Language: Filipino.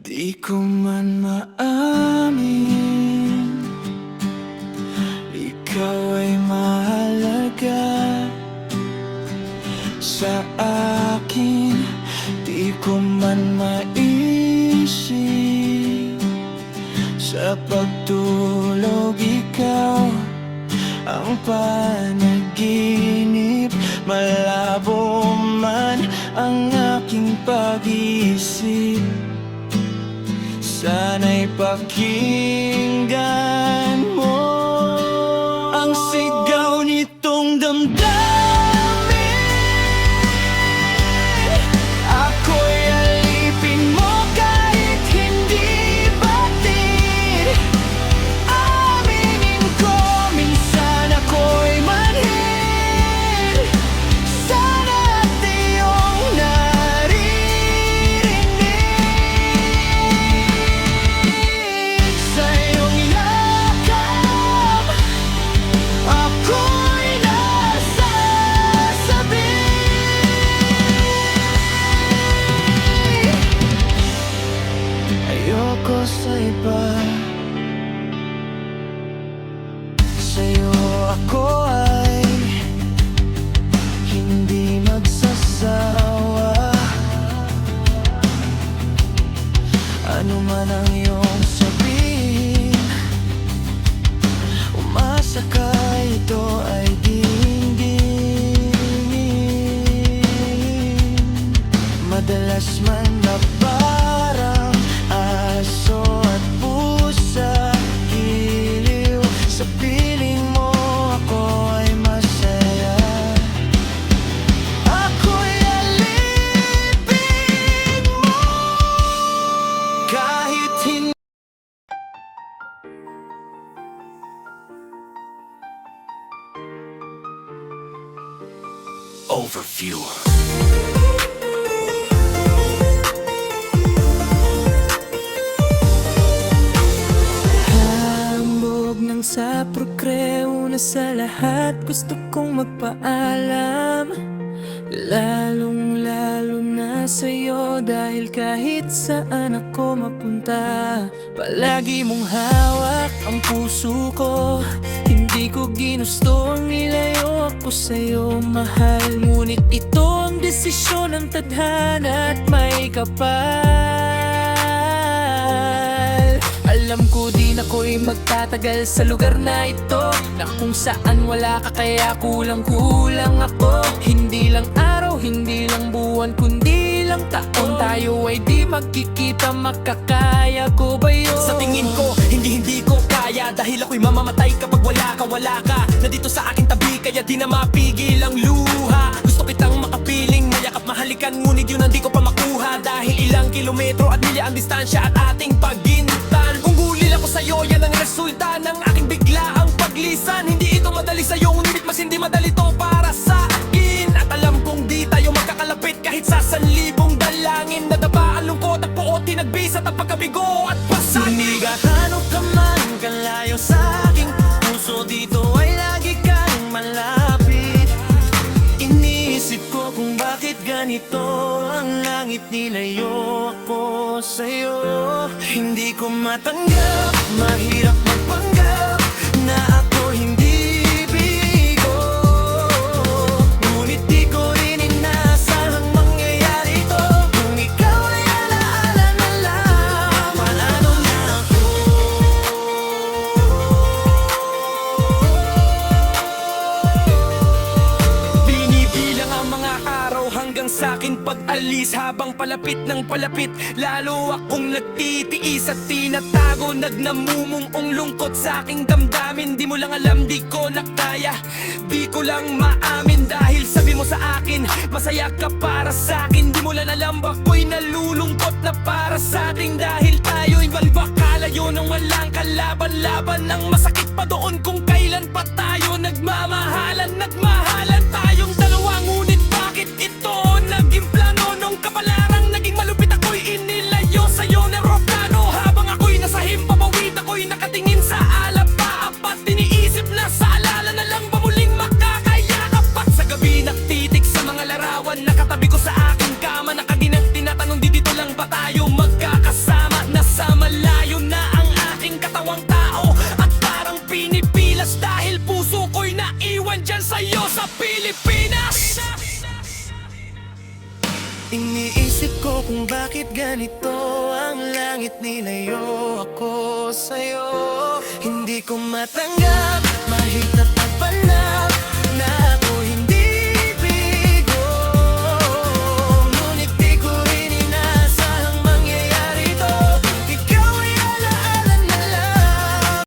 Di ko man maamin, ikaw ay mahalaga sa akin. Di ko man maisip, sa pagtulog ikaw ang panaginip. Malabo man ang aking pag-iisip, sana'y pakinggan mo ang sigaw nitong damdamin. Ako'y alipin mo kahit hindi batid. Aminin ko, minsan ako'y manhid. Sana at iyong naririnig. Sa iyong yakap, ako'y nasasabi. Ayoko sa iba, sa'yo ako ay hindi magsasawa. Ano man ang iyong sabihin, umasa ka, ito ay dinggin. Madalas man na parang aso at pusa, giliw sa piling mo, ako ay masaya. Ako'y alipin mo kahit hindi. Overview. Hambog ng sa progre, una sa lahat gusto kong magpaalam. Lalong-lalo na sa'yo, dahil kahit saan ako mapunta, palagi mong hawak ang puso ko. Hindi ko ginusto ang nilayo ako sa'yo, mahal. Ngunit ito ang desisyon ng tadhana at may kapal. Alam ko din ako'y magtatagal sa lugar na ito, na kung saan wala ka kaya kulang-kulang ako. Hindi lang araw, hindi lang buwan, kundi lang taon, tayo ay di magkikita. Makakaya ko ba yun? Sa tingin ko, hindi ko kaya, dahil ako'y mamamatay kapag wala ka. Nandito sa aking tabi, kaya di na mapigil ang luha. Gusto kitang makapiling, mayakap, mahalikan, ngunit yun hindi ko pa makuha. Dahil ilang kilometro at milya ang distansya at ating pagintan. Kung gulil ako sa'yo, yan ang resulta ng aking biglaang paglisan. Hindi ito madali sa'yo, ngunit mas hindi madali to para sa akin. At alam kong di tayo magkakalapit kahit sa 1,000 dalangin. Nadaba ang lungkot at puot, tinagbisa at pagkabigo at pasagin. Hindi gaano ka man kalayo sa aking puso, dito ay lagi kang malapit. Iniisip ko kung bakit ganito ang langit, nilayo ako sa'yo. Hindi ko matanggap, mahirap magpanggap na ako hindi bigo. Ngunit di ko rin inasahang mangyayari ito. Kung ikaw ay alaala na lang, manalo na ako. Binibilang ang mga araw hanggang sa'kin pag-alis. Habang palapit ng palapit, lalo akong nagtitiis at tinatago. Nagnamumungong lungkot sa aking damdamin. Di mo lang alam, di ko na kaya, di ko lang maamin. Dahil sabi mo sa akin, masaya ka para sa'kin. Di mo lang alam, ako'y nalulungkot na para sa'tin. Dahil tayo'y malbakalayo nang walang kalaban-laban. Ang masakit pa doon kung kailan pa tayo nagmamahalan. Nagmahalan tayong dalawa, ngunit bakit ito naging plano? Nung kapalarang naging malupit, ako'y inilayo sa'yo na roplano. Habang ako'y nasa himpapawid, ako'y nakatingin sa alapa. At iniisip na sa alala na lang ba muling makakayakap. At sa gabi naktitik sa mga larawan, nakatabi ko sa aking kama. Nakaginang tinatanong, di dito lang ba tayo magkakasama? sa'yo sa Pilipinas. Iniisip ko kung bakit ganito ang langit, nilayo ako sa'yo. Hindi ko matanggap, mahirap na pala